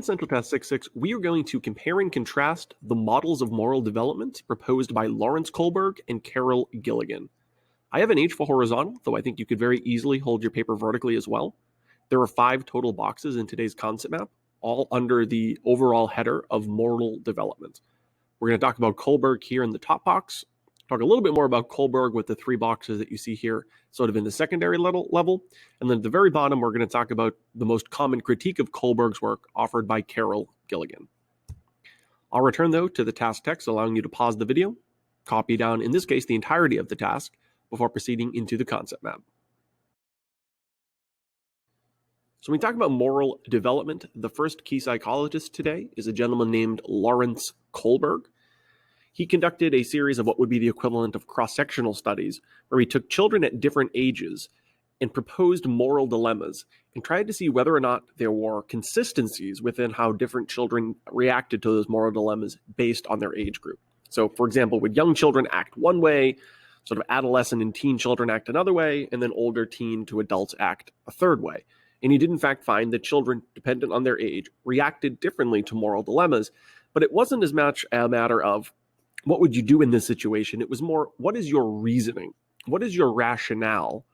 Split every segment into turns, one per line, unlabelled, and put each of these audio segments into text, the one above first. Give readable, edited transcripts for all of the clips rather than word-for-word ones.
Central Task 6.6, we are going to compare and contrast the models of moral development proposed by Lawrence Kohlberg and Carol Gilligan. I have an H for horizontal, though I think you could very easily hold your paper vertically as well. There are 5 total boxes in today's concept map, all under the overall header of moral development. We're going to talk about Kohlberg here in the top box, talk a little bit more about Kohlberg with the 3 boxes that you see here, sort of in the secondary level. And then at the very bottom, we're going to talk about the most common critique of Kohlberg's work offered by Carol Gilligan. I'll return, though, to the task text, allowing you to pause the video, copy down, in this case, the entirety of the task, before proceeding into the concept map. So when we talk about moral development, the first key psychologist today is a gentleman named Lawrence Kohlberg. He conducted a series of what would be the equivalent of cross-sectional studies, where he took children at different ages and proposed moral dilemmas and tried to see whether or not there were consistencies within how different children reacted to those moral dilemmas based on their age group. So, for example, would young children act one way, sort of adolescent and teen children act another way, and then older teen to adults act a third way? And he did, in fact, find that children, dependent on their age, reacted differently to moral dilemmas, but it wasn't as much a matter of what would you do in this situation? It was more, what is your reasoning? What is your rationale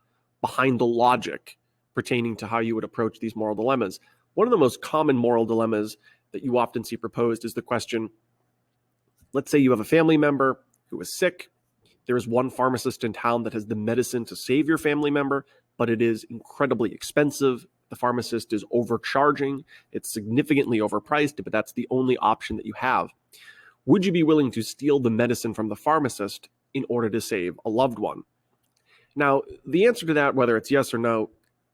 behind the logic pertaining to how you would approach these moral dilemmas? One of the most common moral dilemmas that you often see proposed is the question, let's say you have a family member who is sick. There is one pharmacist in town that has the medicine to save your family member, but it is incredibly expensive. The pharmacist is overcharging. It's significantly overpriced, but that's the only option that you have. Would you be willing to steal the medicine from the pharmacist in order to save a loved one? Now, the answer to that, whether it's yes or no,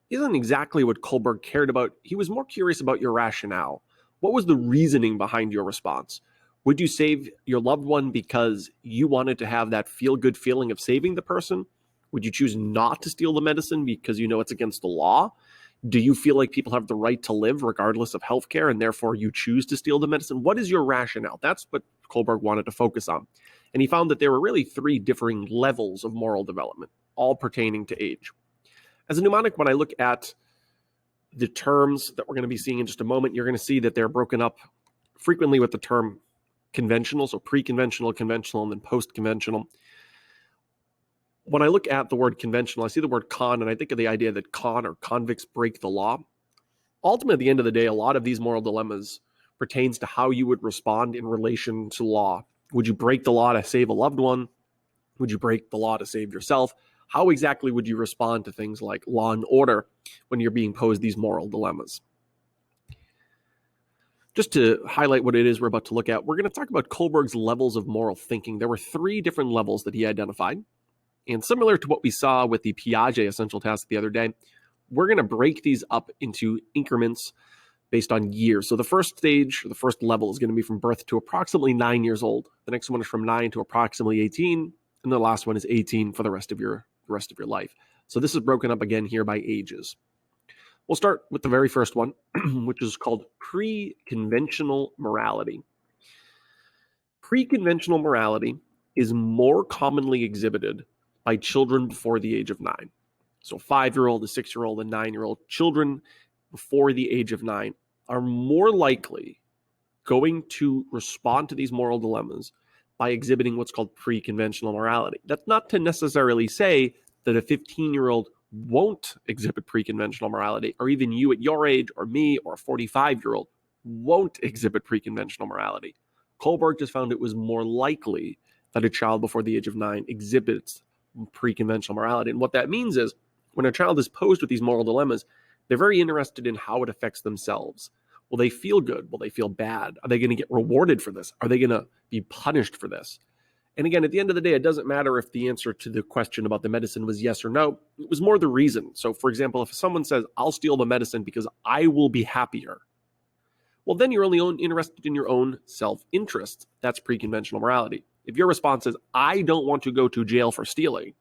isn't exactly what Kohlberg cared about. He was more curious about your rationale. What was the reasoning behind your response? Would you save your loved one because you wanted to have that feel-good feeling of saving the person? Would you choose not to steal the medicine because you know it's against the law? Do you feel like people have the right to live regardless of healthcare and therefore you choose to steal the medicine? What is your rationale? That's what Kohlberg wanted to focus on. And he found that there were really 3 differing levels of moral development, all pertaining to age. As a mnemonic, when I look at the terms that we're going to be seeing in just a moment, you're going to see that they're broken up frequently with the term conventional, so pre-conventional, conventional, and then post-conventional. When I look at the word conventional, I see the word con, and I think of the idea that con or convicts break the law. Ultimately, at the end of the day, a lot of these moral dilemmas pertains to how you would respond in relation to law. Would you break the law to save a loved one? Would you break the law to save yourself? How exactly would you respond to things like law and order when you're being posed these moral dilemmas? Just to highlight what it is we're about to look at, we're going to talk about Kohlberg's levels of moral thinking. There were 3 different levels that he identified. And similar to what we saw with the Piaget essential task the other day, we're going to break these up into increments based on years. So the first stage, or the first level, is going to be from birth to approximately 9 years old. The next one is from 9 to approximately 18, and the last one is 18 for the rest of your life. So this is broken up again here by ages. We'll start with the very first one, which is called pre-conventional morality. Pre-conventional morality is more commonly exhibited by children before the age of 9. So 5-year-old, a 6-year-old, and 9-year-old children before the age of 9 are more likely going to respond to these moral dilemmas by exhibiting what's called pre-conventional morality. That's not to necessarily say that a 15-year-old won't exhibit pre-conventional morality, or even you at your age, or me, or a 45-year-old won't exhibit pre-conventional morality. Kohlberg just found it was more likely that a child before the age of 9 exhibits pre-conventional morality. And what that means is when a child is posed with these moral dilemmas, they're very interested in how it affects themselves. Will they feel good? Will they feel bad? Are they going to get rewarded for this? Are they going to be punished for this? And again, at the end of the day, it doesn't matter if the answer to the question about the medicine was yes or no. It was more the reason. So for example, if someone says, I'll steal the medicine because I will be happier, well, then you're only interested in your own self-interest. That's pre-conventional morality. If your response is, I don't want to go to jail for stealing,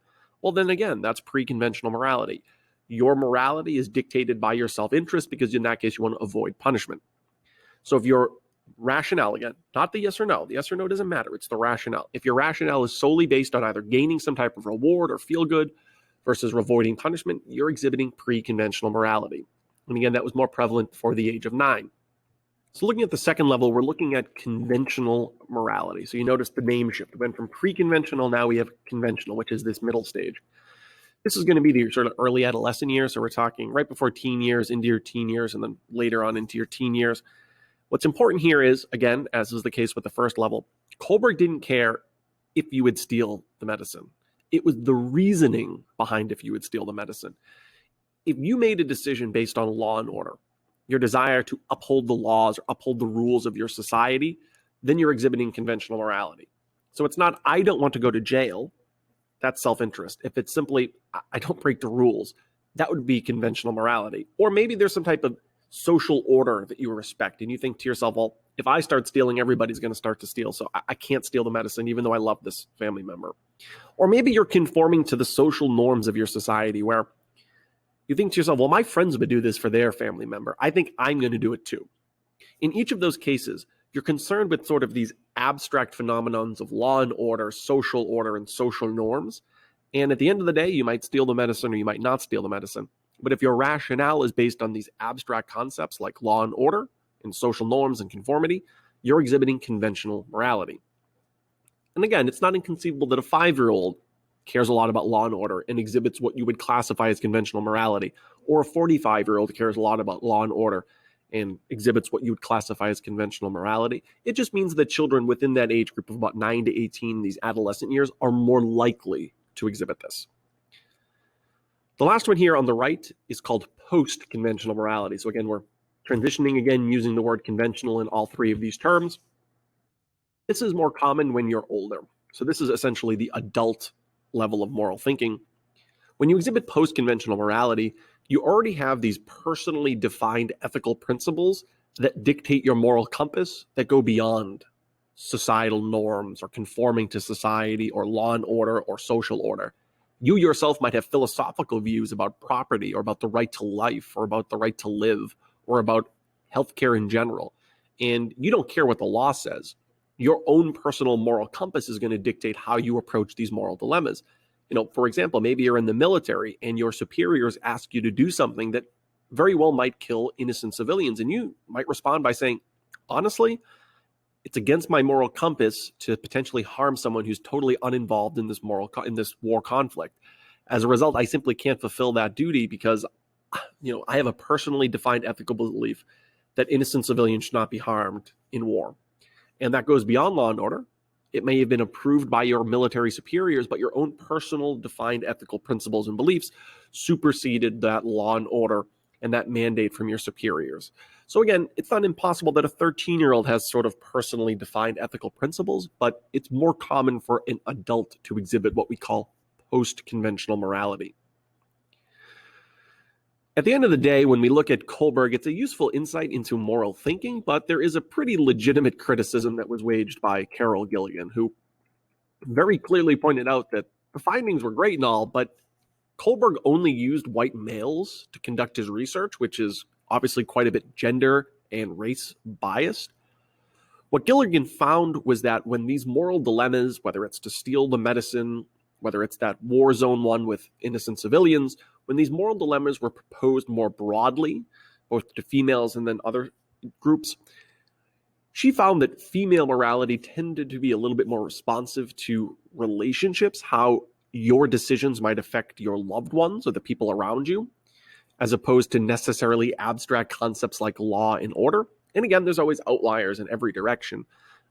well, then again, that's pre-conventional morality. Your morality is dictated by your self-interest because in that case, you want to avoid punishment. So if your rationale, again, not the yes or no doesn't matter. It's the rationale. If your rationale is solely based on either gaining some type of reward or feel good versus avoiding punishment, you're exhibiting pre-conventional morality. And again, that was more prevalent before the age of 9. So looking at the second level, we're looking at conventional morality. So you notice the name shift. It went from pre-conventional, now we have conventional, which is this middle stage. This is going to be the sort of early adolescent years. So we're talking right before teen years, into your teen years, and then later on into your teen years. What's important here is, again, as is the case with the first level, Kohlberg didn't care if you would steal the medicine. It was the reasoning behind if you would steal the medicine. If you made a decision based on law and order, your desire to uphold the laws or uphold the rules of your society, then you're exhibiting conventional morality. So it's not, I don't want to go to jail. That's self-interest. If it's simply, I don't break the rules, that would be conventional morality. Or maybe there's some type of social order that you respect, and you think to yourself, well, if I start stealing, everybody's going to start to steal, so I can't steal the medicine, even though I love this family member. Or maybe you're conforming to the social norms of your society, where you think to yourself, well, my friends would do this for their family member. I think I'm going to do it too. In each of those cases, you're concerned with sort of these abstract phenomenons of law and order, and social norms. And at the end of the day, you might steal the medicine or you might not steal the medicine. But if your rationale is based on these abstract concepts like law and order and social norms and conformity, you're exhibiting conventional morality. And again, it's not inconceivable that a 5-year-old cares a lot about law and order and exhibits what you would classify as conventional morality, or a 45-year-old cares a lot about law and order and exhibits what you would classify as conventional morality. It just means that children within that age group of about 9 to 18, these adolescent years, are more likely to exhibit this. The last one here on the right is called post-conventional morality. So again, we're transitioning again using the word conventional in all three of these terms. This is more common when you're older. So this is essentially the adult level of moral thinking. When you exhibit post-conventional morality, you already have these personally defined ethical principles that dictate your moral compass that go beyond societal norms or conforming to society or law and order or social order. You yourself might have philosophical views about property or about the right to life or about the right to live or about healthcare in general. And you don't care what the law says. Your own personal moral compass is going to dictate how you approach these moral dilemmas. For example, maybe you're in the military and your superiors ask you to do something that very well might kill innocent civilians. And you might respond by saying, honestly, it's against my moral compass to potentially harm someone who's totally uninvolved in this war conflict. As a result, I simply can't fulfill that duty because, I have a personally defined ethical belief that innocent civilians should not be harmed in war. And that goes beyond law and order. It may have been approved by your military superiors, but your own personal defined ethical principles and beliefs superseded that law and order and that mandate from your superiors. So again, it's not impossible that a 13-year-old has sort of personally defined ethical principles, but it's more common for an adult to exhibit what we call post-conventional morality. At the end of the day, when we look at Kohlberg, it's a useful insight into moral thinking, but there is a pretty legitimate criticism that was waged by Carol Gilligan, who very clearly pointed out that the findings were great and all, but Kohlberg only used white males to conduct his research, which is obviously quite a bit gender and race biased. What Gilligan found was that when these moral dilemmas, whether it's to steal the medicine, whether it's that war zone one with innocent civilians, when these moral dilemmas were proposed more broadly, both to females and then other groups, she found that female morality tended to be a little bit more responsive to relationships, how your decisions might affect your loved ones or the people around you, as opposed to necessarily abstract concepts like law and order. And again, there's always outliers in every direction.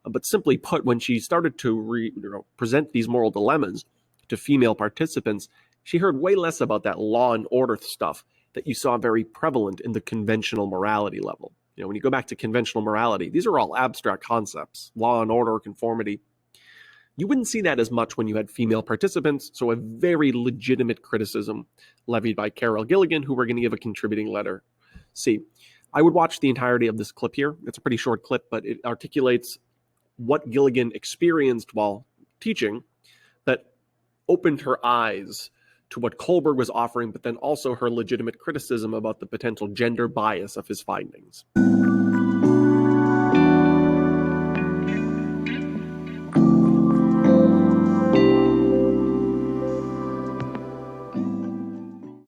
But simply put, when she started to present these moral dilemmas to female participants, she heard way less about that law and order stuff that you saw very prevalent in the conventional morality level. When you go back to conventional morality, these are all abstract concepts, law and order, conformity. You wouldn't see that as much when you had female participants, so a very legitimate criticism levied by Carol Gilligan, who we're going to give a contributing letter C. I would watch the entirety of this clip here. It's a pretty short clip, but it articulates what Gilligan experienced while teaching that opened her eyes to what Kohlberg was offering, but then also her legitimate criticism about the potential gender bias of his findings.